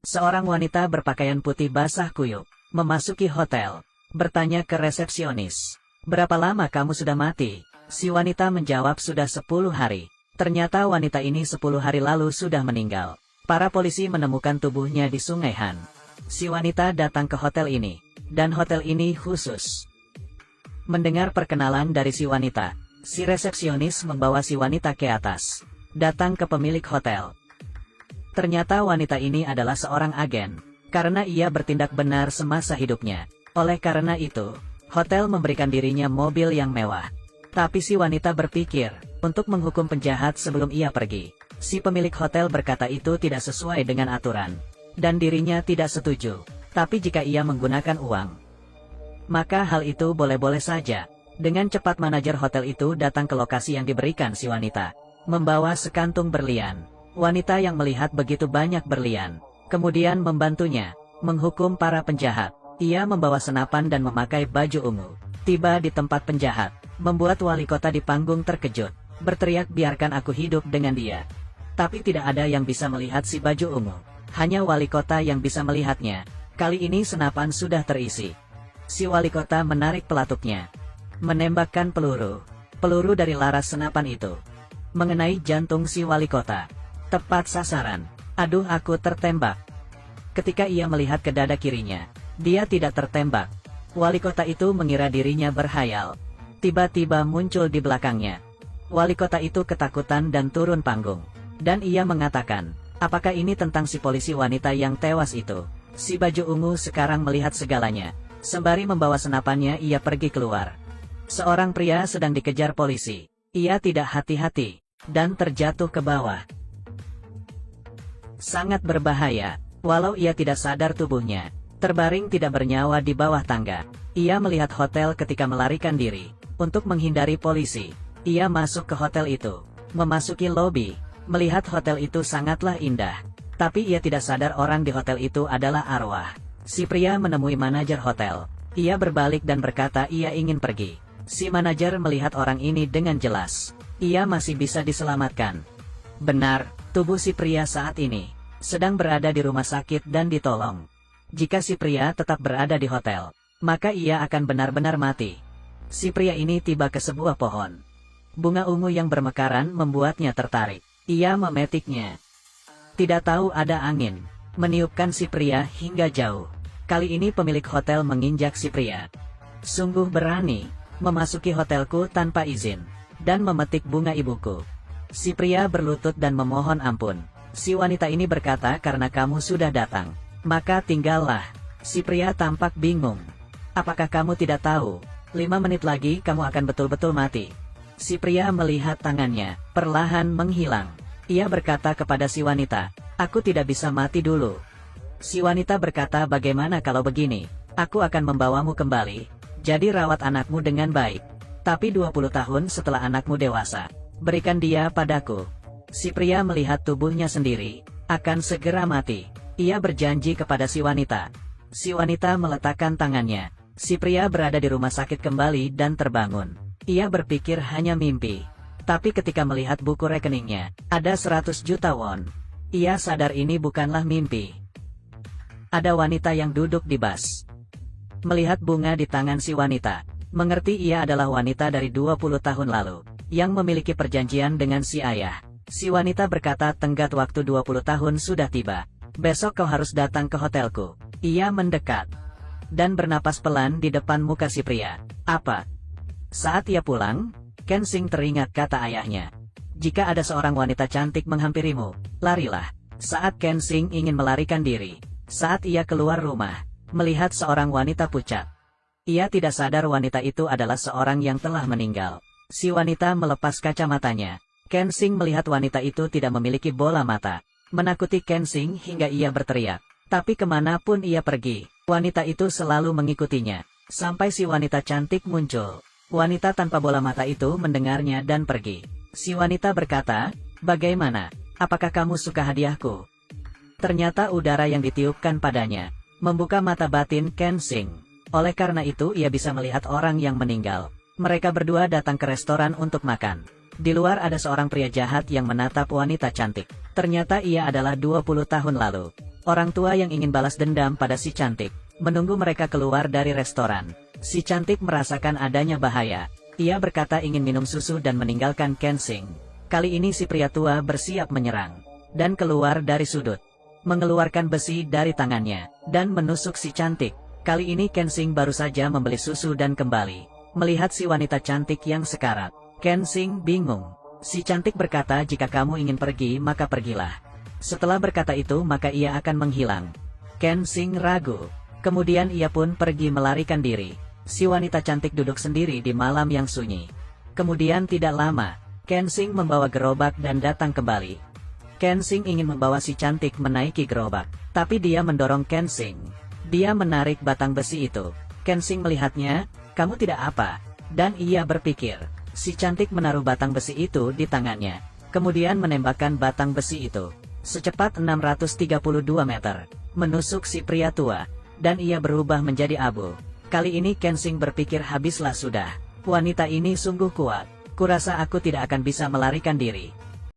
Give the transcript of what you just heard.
Seorang wanita berpakaian putih basah kuyup memasuki hotel, bertanya ke resepsionis, "Berapa lama kamu sudah mati?" Si wanita menjawab, "Sudah 10 hari. Ternyata wanita ini 10 hari lalu sudah meninggal. Para polisi menemukan tubuhnya di Sungai Han. Si wanita datang ke hotel ini, dan hotel ini khusus." Mendengar perkenalan dari si wanita, si resepsionis membawa si wanita ke atas, datang ke pemilik hotel. Ternyata wanita ini adalah seorang agen, karena ia bertindak benar semasa hidupnya. Oleh karena itu, hotel memberikan dirinya mobil yang mewah. Tapi si wanita berpikir untuk menghukum penjahat sebelum ia pergi. Si pemilik hotel berkata itu tidak sesuai dengan aturan, dan dirinya tidak setuju. Tapi jika ia menggunakan uang, maka hal itu boleh-boleh saja. Dengan cepat manajer hotel itu datang ke lokasi yang diberikan si wanita, membawa sekantung berlian. Wanita yang melihat begitu banyak berlian, kemudian membantunya menghukum para penjahat. Ia membawa senapan dan memakai baju ungu. Tiba di tempat penjahat, membuat wali kota di panggung terkejut, berteriak, "Biarkan aku hidup dengan dia." Tapi tidak ada yang bisa melihat si baju ungu. Hanya wali kota yang bisa melihatnya. Kali ini senapan sudah terisi. Si wali kota menarik pelatuknya, menembakkan peluru dari laras senapan itu mengenai jantung si wali kota. Tepat sasaran. "Aduh, aku tertembak." Ketika ia melihat ke dada kirinya, dia tidak tertembak. Wali kota itu mengira dirinya berhayal. Tiba-tiba muncul di belakangnya. Wali kota itu ketakutan dan turun panggung. Dan ia mengatakan, "Apakah ini tentang si polisi wanita yang tewas itu?" Si baju ungu sekarang melihat segalanya. Sembari membawa senapannya, ia pergi keluar. Seorang pria sedang dikejar polisi. Ia tidak hati-hati, dan terjatuh ke bawah. Sangat berbahaya, walau ia tidak sadar tubuhnya terbaring tidak bernyawa di bawah tangga. Ia melihat hotel ketika melarikan diri untuk menghindari polisi. Ia masuk ke hotel itu, memasuki lobi, melihat hotel itu sangatlah indah. Tapi ia tidak sadar orang di hotel itu adalah arwah. Si pria menemui manajer hotel. Ia berbalik dan berkata ia ingin pergi. Si manajer melihat orang ini dengan jelas. Ia masih bisa diselamatkan. Benar, tubuh si pria saat ini sedang berada di rumah sakit dan ditolong. Jika si pria tetap berada di hotel, maka ia akan benar-benar mati. Si pria ini tiba ke sebuah pohon. Bunga ungu yang bermekaran membuatnya tertarik. Ia memetiknya. Tidak tahu ada angin meniupkan si pria hingga jauh. Kali ini pemilik hotel menginjak si pria. "Sungguh berani memasuki hotelku tanpa izin dan memetik bunga ibuku." Si pria berlutut dan memohon ampun. Si wanita ini berkata, "Karena kamu sudah datang, maka tinggallah." Si pria tampak bingung. "Apakah kamu tidak tahu, 5 menit lagi kamu akan betul-betul mati?" Si pria melihat tangannya perlahan menghilang. Ia berkata kepada si wanita, "Aku tidak bisa mati dulu." Si wanita berkata, "Bagaimana kalau begini? Aku akan membawamu kembali. Jadi rawat anakmu dengan baik. Tapi 20 tahun setelah anakmu dewasa, berikan dia padaku." Si pria melihat tubuhnya sendiri akan segera mati. Ia berjanji kepada si wanita. Si wanita meletakkan tangannya. Si pria berada di rumah sakit kembali dan terbangun. Ia berpikir hanya mimpi. Tapi ketika melihat buku rekeningnya, ada 100 juta won. Ia sadar ini bukanlah mimpi. Ada wanita yang duduk di bas. Melihat bunga di tangan si wanita, mengerti ia adalah wanita dari 20 tahun lalu, yang memiliki perjanjian dengan si ayah. Si wanita berkata, "Tenggat waktu 20 tahun sudah tiba. Besok kau harus datang ke hotelku." Ia mendekat dan bernapas pelan di depan muka si pria. "Apa?" Saat ia pulang, Ken Sing teringat kata ayahnya. "Jika ada seorang wanita cantik menghampirimu, larilah." Saat Ken Sing ingin melarikan diri, saat ia keluar rumah, melihat seorang wanita pucat. Ia tidak sadar wanita itu adalah seorang yang telah meninggal. Si wanita melepas kacamatanya. Ken Sing melihat wanita itu tidak memiliki bola mata. Menakuti Ken Sing hingga ia berteriak. Tapi kemanapun ia pergi, wanita itu selalu mengikutinya. Sampai si wanita cantik muncul. Wanita tanpa bola mata itu mendengarnya dan pergi. Si wanita berkata, "Bagaimana? Apakah kamu suka hadiahku?" Ternyata udara yang ditiupkan padanya membuka mata batin Ken Sing. Oleh karena itu ia bisa melihat orang yang meninggal. Mereka berdua datang ke restoran untuk makan. Di luar ada seorang pria jahat yang menatap wanita cantik. Ternyata ia adalah 20 tahun lalu. Orang tua yang ingin balas dendam pada si cantik, menunggu mereka keluar dari restoran. Si cantik merasakan adanya bahaya. Ia berkata ingin minum susu dan meninggalkan Kensing. Kali ini si pria tua bersiap menyerang. Dan keluar dari sudut. Mengeluarkan besi dari tangannya. Dan menusuk si cantik. Kali ini Kensing baru saja membeli susu dan kembali. Melihat si wanita cantik yang sekarat. Kensing bingung. Si cantik berkata jika kamu ingin pergi maka pergilah. Setelah berkata itu maka ia akan menghilang. Kensing ragu. Kemudian ia pun pergi melarikan diri. Si wanita cantik duduk sendiri di malam yang sunyi. Kemudian tidak lama, Kensing membawa gerobak dan datang kembali. Kensing ingin membawa si cantik menaiki gerobak, tapi dia mendorong Kensing. Dia menarik batang besi itu. Kensing melihatnya, kamu tidak apa. Dan ia berpikir, si cantik menaruh batang besi itu di tangannya. Kemudian menembakkan batang besi itu. Secepat 632 meter, menusuk si pria tua, dan ia berubah menjadi abu. Kali ini Kensing berpikir habislah sudah. Wanita ini sungguh kuat. Kurasa aku tidak akan bisa melarikan diri.